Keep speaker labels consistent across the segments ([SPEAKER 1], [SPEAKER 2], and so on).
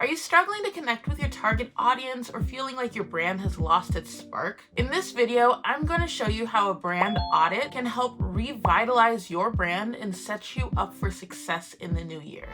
[SPEAKER 1] you struggling to connect with your target audience or feeling like your brand has lost its spark? In this video, I'm going to show you how a brand audit can help revitalize your brand and set you up for success in the new year.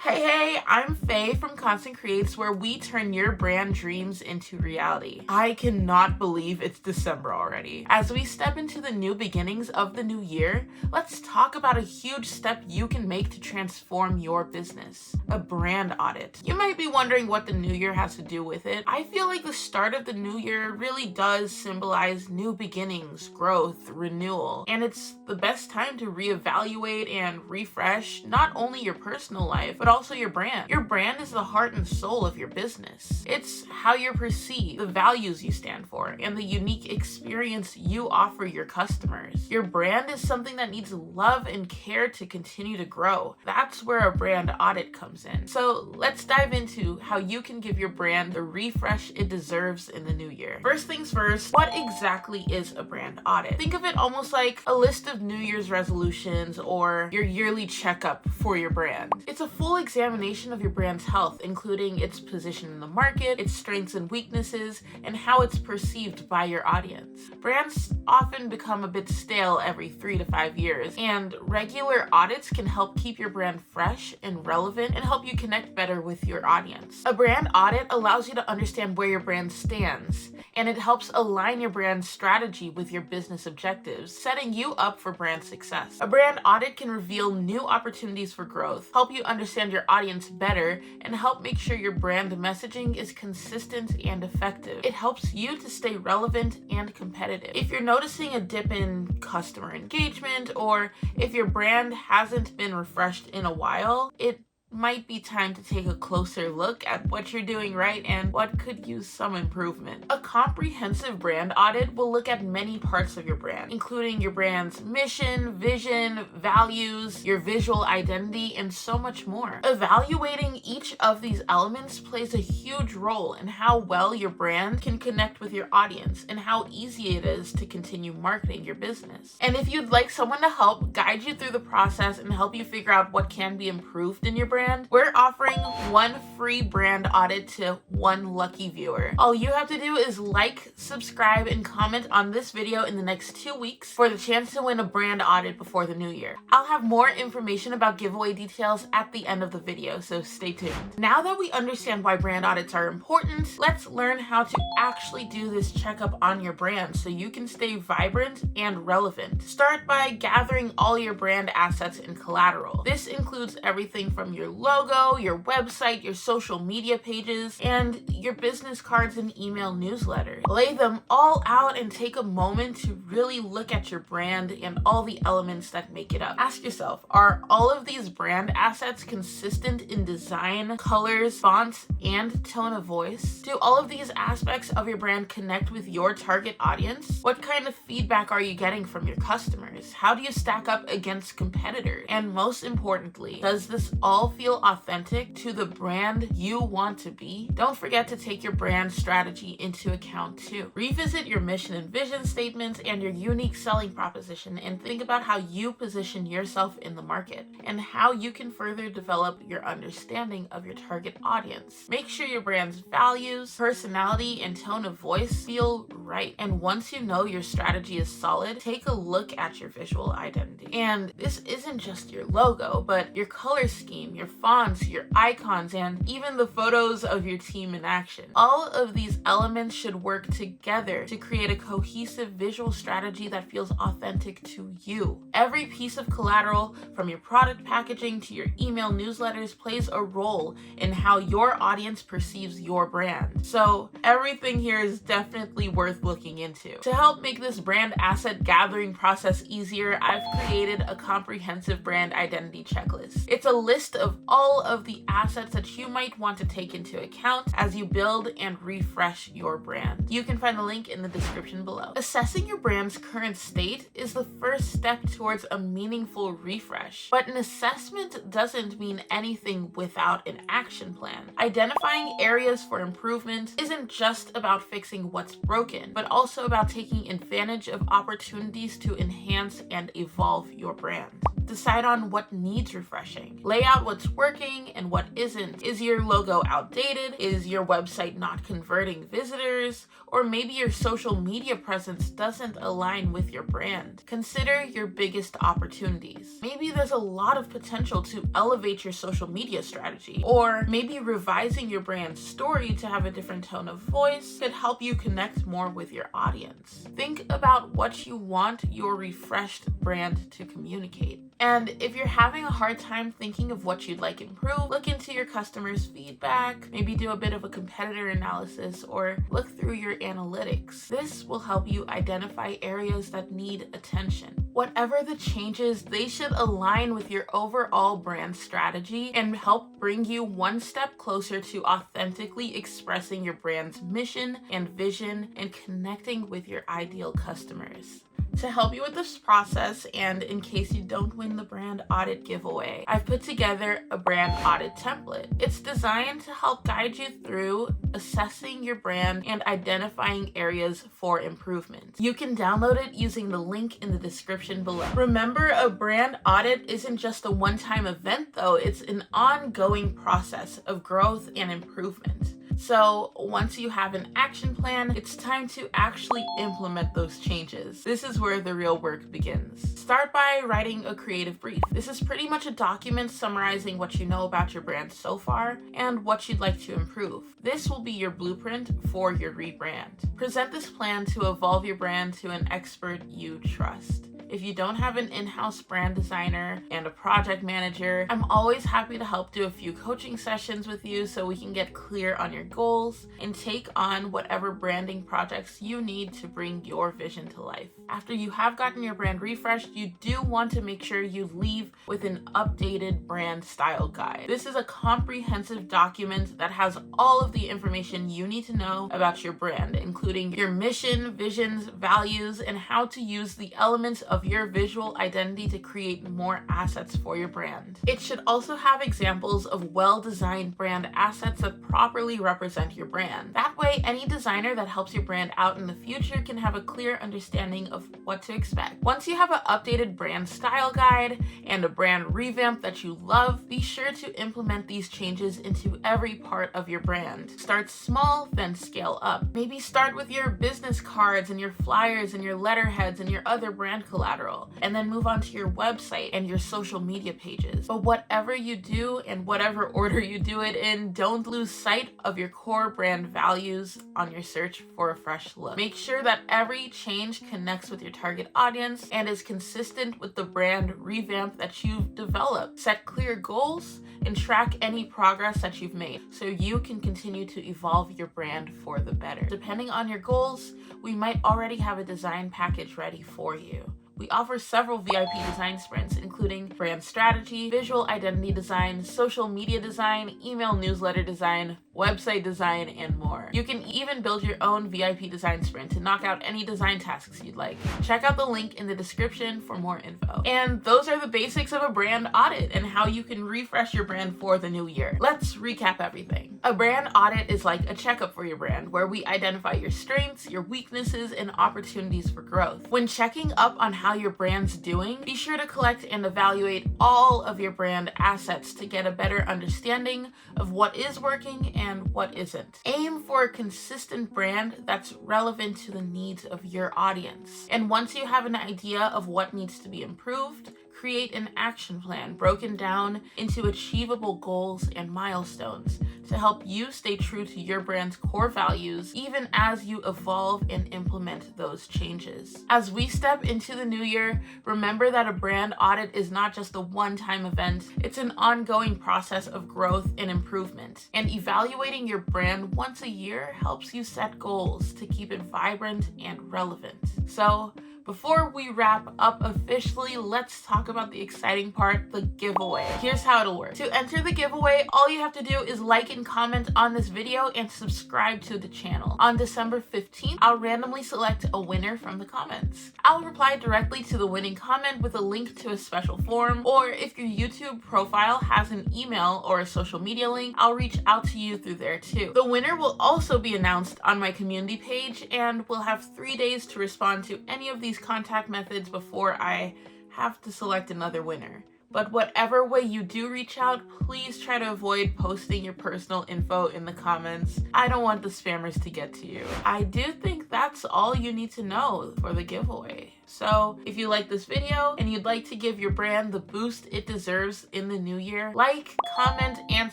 [SPEAKER 1] Hey, I'm Faye from Constant Creates, where we turn your brand dreams into reality. I cannot believe it's December already. As we step into the new beginnings of the new year, let's talk about a huge step you can make to transform your business: a brand audit. You might be wondering what the new year has to do with it. I feel like the start of the new year really does symbolize new beginnings, growth, renewal, and it's the best time to reevaluate and refresh not only your personal life, but also your brand. Your brand is the heart and soul of your business. It's how you're perceived, the values you stand for, and the unique experience you offer your customers. Your brand is something that needs love and care to continue to grow. That's where a brand audit comes in. So let's dive into how you can give your brand the refresh it deserves in the new year. First things first, what exactly is a brand audit? Think of it almost like a list of New Year's resolutions or your yearly checkup for your brand. It's a full examination of your brand's health, including its position in the market, its strengths and weaknesses, and how it's perceived by your audience. Brands often become a bit stale every 3 to 5 years, and regular audits can help keep your brand fresh and relevant and help you connect better with your audience. A brand audit allows you to understand where your brand stands, and it helps align your brand strategy with your business objectives, setting you up for brand success. A brand audit can reveal new opportunities for growth, help you understand your audience better, and help make sure your brand messaging is consistent and effective. It helps you to stay relevant and competitive. If you're noticing a dip in customer engagement, or if your brand hasn't been refreshed in a while, it might be time to take a closer look at what you're doing right and what could use some improvement. A comprehensive brand audit will look at many parts of your brand, including your brand's mission, vision, values, your visual identity, and so much more. Evaluating each of these elements plays a huge role in how well your brand can connect with your audience and how easy it is to continue marketing your business. And if you'd like someone to help guide you through the process and help you figure out what can be improved in your brand, we're offering one free brand audit to one lucky viewer. All you have to do is like, subscribe, and comment on this video in the next 2 weeks for the chance to win a brand audit before the new year. I'll have more information about giveaway details at the end of the video, so stay tuned. Now that we understand why brand audits are important, let's learn how to actually do this checkup on your brand so you can stay vibrant and relevant. Start by gathering all your brand assets and collateral. This includes everything from your logo, your website, your social media pages, and your business cards and email newsletter. Lay them all out and take a moment to really look at your brand and all the elements that make it up. Ask yourself, are all of these brand assets consistent in design, colors, fonts, and tone of voice? Do all of these aspects of your brand connect with your target audience? What kind of feedback are you getting from your customers? How do you stack up against competitors? And most importantly, does this all feel authentic to the brand you want to be? Don't forget to take your brand strategy into account too. Revisit your mission and vision statements and your unique selling proposition, and think about how you position yourself in the market and how you can further develop your understanding of your target audience. Make sure your brand's values, personality, and tone of voice feel right. And once you know your strategy is solid, take a look at your visual identity. And this isn't just your logo, but your color scheme, your fonts, your icons, and even the photos of your team in action. All of these elements should work together to create a cohesive visual strategy that feels authentic to you. Every piece of collateral, from your product packaging to your email newsletters, plays a role in how your audience perceives your brand. So everything here is definitely worth looking into. To help make this brand asset gathering process easier, I've created a comprehensive brand identity checklist. It's a list of all of the assets that you might want to take into account as you build and refresh your brand. You can find the link in the description below. Assessing your brand's current state is the first step towards a meaningful refresh, but an assessment doesn't mean anything without an action plan. Identifying areas for improvement isn't just about fixing what's broken, but also about taking advantage of opportunities to enhance and evolve your brand. Decide on what needs refreshing. Lay out what's working and what isn't. Is your logo outdated? Is your website not converting visitors? Or maybe your social media presence doesn't align with your brand. Consider your biggest opportunities. Maybe there's a lot of potential to elevate your social media strategy. Or maybe revising your brand story to have a different tone of voice could help you connect more with your audience. Think about what you want your refreshed brand to communicate. And if you're having a hard time thinking of what you'd like improved, look into your customers' feedback, maybe do a bit of a competitor analysis, or look through your analytics. This will help you identify areas that need attention. Whatever the changes, they should align with your overall brand strategy and help bring you one step closer to authentically expressing your brand's mission and vision and connecting with your ideal customers. To help you with this process, and in case you don't win the brand audit giveaway, I've put together a brand audit template. It's designed to help guide you through assessing your brand and identifying areas for improvement. You can download it using the link in the description below. Remember, a brand audit isn't just a one-time event though, it's an ongoing process of growth and improvement. So once you have an action plan, it's time to actually implement those changes. This is where the real work begins. Start by writing a creative brief. This is pretty much a document summarizing what you know about your brand so far and what you'd like to improve. This will be your blueprint for your rebrand. Present this plan to evolve your brand to an expert you trust. If you don't have an in-house brand designer and a project manager, I'm always happy to help do a few coaching sessions with you so we can get clear on your goals and take on whatever branding projects you need to bring your vision to life. After you have gotten your brand refreshed, you do want to make sure you leave with an updated brand style guide. This is a comprehensive document that has all of the information you need to know about your brand, including your mission, visions, values, and how to use the elements of your visual identity to create more assets for your brand. It should also have examples of well-designed brand assets that properly represent your brand. That way, any designer that helps your brand out in the future can have a clear understanding of what to expect. Once you have an updated brand style guide and a brand revamp that you love, be sure to implement these changes into every part of your brand. Start small, then scale up. Maybe start with your business cards and your flyers and your letterheads and your other brand collateral, and then move on to your website and your social media pages. But whatever you do and whatever order you do it in, don't lose sight of your core brand values on your search for a fresh look. Make sure that every change connects with your target audience and is consistent with the brand revamp that you've developed. Set clear goals and track any progress that you've made so you can continue to evolve your brand for the better. Depending on your goals, we might already have a design package ready for you. We offer several VIP design sprints, including brand strategy, visual identity design, social media design, email newsletter design, website design, and more. You can even build your own VIP design sprint to knock out any design tasks you'd like. Check out the link in the description for more info. And those are the basics of a brand audit and how you can refresh your brand for the new year. Let's recap everything. A brand audit is like a checkup for your brand, where we identify your strengths, your weaknesses, and opportunities for growth. When checking up on how your brand's doing, be sure to collect and evaluate all of your brand assets to get a better understanding of what is working and what isn't. Aim for a consistent brand that's relevant to the needs of your audience. And once you have an idea of what needs to be improved, create an action plan broken down into achievable goals and milestones to help you stay true to your brand's core values, even as you evolve and implement those changes. As we step into the new year, remember that a brand audit is not just a one-time event, it's an ongoing process of growth and improvement. And evaluating your brand once a year helps you set goals to keep it vibrant and relevant. So, Before we wrap up officially, let's talk about the exciting part, the giveaway. Here's how it'll work. To enter the giveaway, all you have to do is like and comment on this video and subscribe to the channel. On December 15th, I'll randomly select a winner from the comments. I'll reply directly to the winning comment with a link to a special form, or if your YouTube profile has an email or a social media link, I'll reach out to you through there too. The winner will also be announced on my community page, and we'll have 3 days to respond to any of these contact methods before I have to select another winner. But whatever way you do reach out, please try to avoid posting your personal info in the comments. I don't want the spammers to get to you. I do think that's all you need to know for the giveaway. So if you like this video and you'd like to give your brand the boost it deserves in the new year, like, comment, and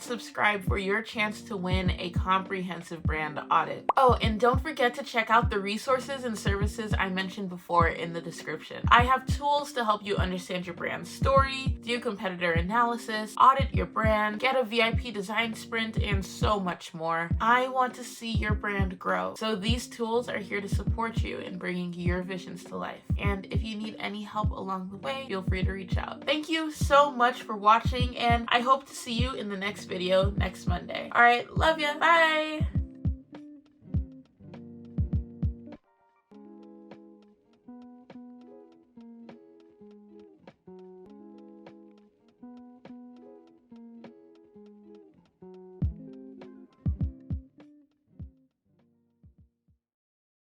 [SPEAKER 1] subscribe for your chance to win a comprehensive brand audit. Oh, and don't forget to check out the resources and services I mentioned before in the description. I have tools to help you understand your brand story, do competitor analysis, audit your brand, get a VIP design sprint, and so much more. I want to see your brand grow. So these tools are here to support you in bringing your visions to life. And if you need any help along the way, feel free to reach out. Thank you so much for watching, and I hope to see you in the next video next Monday. All right, love ya, bye.